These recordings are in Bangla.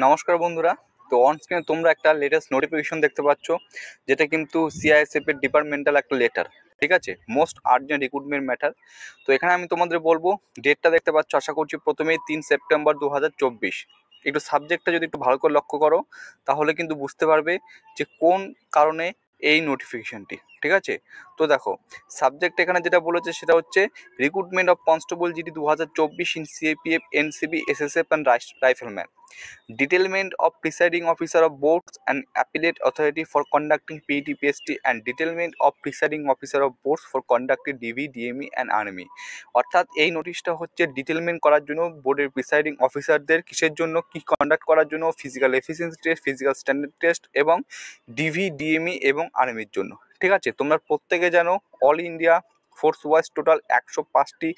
নমস্কার বন্ধুরা। তো অন স্ক্রিনে তোমরা একটা লেটেস্ট নোটিফিকেশন দেখতে পাচ্ছ, যেটা কিন্তু সিআইএসএফ এর ডিপার্টমেন্টাল একটা লেটার। ঠিক আছে, মোস্ট আর্জেন্ট রিক্রুটমেন্ট ম্যাটার। তো এখানে আমি তোমাদের বলবো, ডেটটা দেখতে পাচ্ছ, আশা করছি প্রথমেই 3 সেপ্টেম্বর 2024। একটু সাবজেক্টটা যদি একটু ভালো করে লক্ষ্য করো, তাহলে কিন্তু বুঝতে পারবে যে কোন কারণে এই নোটিফিকেশনটি। ঠিক আছে, তো দেখো সাবজেক্ট এখানে যেটা বলেছে সেটা হচ্ছে recruitment of constable GD 2024 in CAPF, NCB, SSF and rifleman. Detailment of presiding officer of boards and appellate authority for conducting PET-PST and detailment of presiding officer of boards for conducting DV, DME and RME. অর্থাৎ এই নোটিশটা হচ্ছে ডিটেলমেন্ট করার জন্য বোর্ডের প্রিসাইডিং অফিসারদের কিসের জন্য, কি কন্ডাক্ট করার জন্য, physical efficiency test, physical standard test এবং ডিভি, ডিএমই এবং আর্মির জন্য। ঠিক আছে, তোমরা প্রত্যেকে জানো all India force wise total 105টি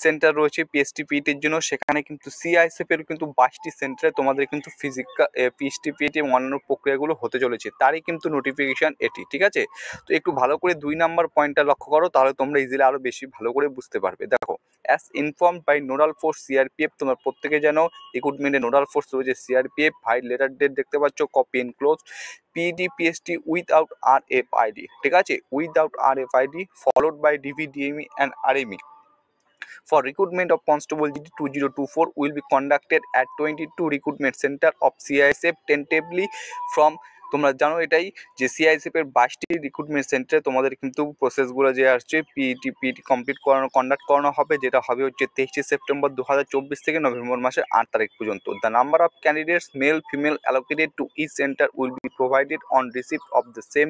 সেন্টার রয়েছে পিএসটি পিইটির জন্য। সেখানে কিন্তু সিআইএসএফ এর কিন্তু 22টি সেন্টারে তোমাদের কিন্তু ফিজিক্যাল পিএসটি পিইটি এবং অন্যান্য প্রক্রিয়াগুলো হতে চলেছে, তারই কিন্তু নোটিফিকেশন এটি। ঠিক আছে, তো একটু ভালো করে 2 নম্বর পয়েন্টটা লক্ষ্য করো, তাহলে তোমরা ইজিলি আরো বেশি ভালো করে বুঝতে পারবে। দেখো, as informed by nodal force CRPF, তোমরা প্রত্যেকে জানো রিক্রুটমেন্টে নোডাল ফোর্স রয়েছে সিআরপিএফ। ফাইল লেটার ডেট দেখতে পাচ্ছ, copy enclose, PD PST without RFID. ঠিক আছে, without RFID followed by DV, DME and RME for recruitment of constable GD 2024 will be conducted at 22 recruitment center of CISF tentatively from, তোমরা জানো এটাই যে সিআইএসএফ এর 22টি রিক্রুটমেন্ট সেন্টারে তোমাদের কিন্তু প্রসেসগুলো যে আসছে পিইটি কমপ্লিট কন্ডাক্ট করানো হবে, যেটা হবে হচ্ছে 23 সেপ্টেম্বর 2024 থেকে নভেম্বর মাসের 8 তারিখ পর্যন্ত। The number of candidates male female allocated to each centre will be provided on receipt of the same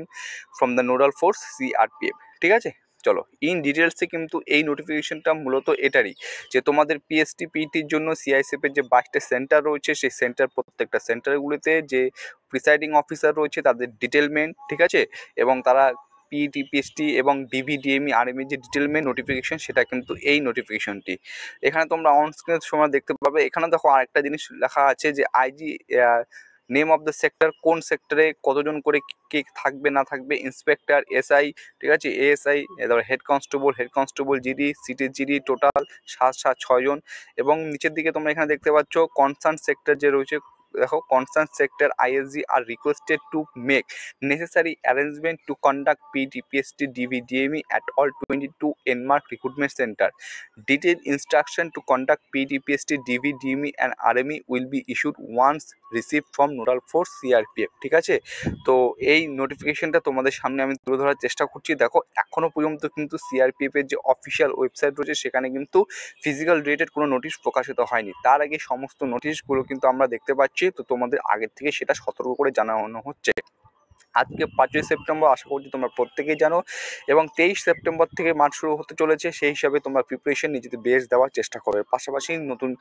from the nodal force CRPF. ঠিক আছে, চলো ইন ডিটেলসে কিন্তু এই নোটিফিকেশনটা মূলত এটারই যে তোমাদের পিএসটি পিইটির জন্য সিআইএসএফ এর যে 22টা সেন্টার রয়েছে, সেই সেন্টার প্রত্যেকটা সেন্টারগুলিতে যে প্রিসাইডিং অফিসার রয়েছে তাদের ডিটেলমেন্ট, ঠিক আছে, এবং তারা পিইটি পিএসটি এবং ডিভি, ডিএমই, আরএমই যে ডিটেলমেন্ট নোটিফিকেশন, সেটা কিন্তু এই নোটিফিকেশনটি। এখানে তোমরা অন স্ক্রিনের সময় দেখতে পাবে। এখানে দেখো আরেকটা জিনিস লেখা আছে যে IG name of the sector, কোন সেক্টরে কতজন করে কে থাকবে না থাকবে, ইন্সপেক্টর, এসআই, ঠিক আছে, এএসআই, এবার head constable GD, CT GD, total 6জন। এবং নিচের দিকে তোমরা এখানে দেখতে পাচ্ছ কনসার্ন সেক্টর যে রয়েছে। দেখো, concern sector ISG are requested to make necessary arrangement to conduct PT, PST, DV, DME at all 22 Enmark recruitment center. Detailed instruction to conduct PT, PST, DV, DME and RME will be issued once received from Nodal Force CRPF. ঠিক আছে, তো এই নোটিফিকেশনটা তোমাদের সামনে আমি তুলে ধরার চেষ্টা করছি। দেখো, এখনো পর্যন্ত কিন্তু সিআরপিএফ এর যে অফিসিয়াল ওয়েবসাইট রয়েছে, সেখানে কিন্তু ফিজিক্যাল রিলেটেড কোনো নোটিশ প্রকাশিত হয়নি। তার আগে সমস্ত নোটিশগুলো কিন্তু আমরা দেখতে পাচ্ছি, তো তোমাদের আগের থেকে সেটা সতর্ক করে জানানো হচ্ছে। আজকে 5 সেপ্টেম্বর, আশা করছি তোমরা প্রত্যেকেই জানো, এবং 23 সেপ্টেম্বর থেকে মাঠ শুরু হতে চলেছে। সেই হিসাবে তোমরা প্রিপারেশন নিজেদের বেস্ট দেওয়ার চেষ্টা করবে। পাশাপাশি নতুন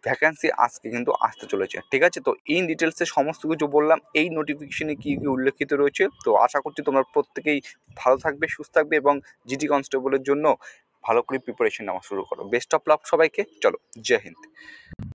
ভ্যাকেন্সি আজকে কিন্তু আসতে চলেছে। ঠিক আছে, তো ইন ডিটেলসে সমস্ত কিছু বললাম, এই নোটিফিকেশনে কী কী উল্লেখিত রয়েছে। তো আশা করছি তোমরা প্রত্যেকেই ভালো থাকবে, সুস্থ থাকবে এবং জিডি কনস্টেবলের জন্য ভালো করে প্রিপারেশন নেওয়া শুরু করো। বেস্ট অফ লাক সবাইকে। চলো, জয় হিন্দ।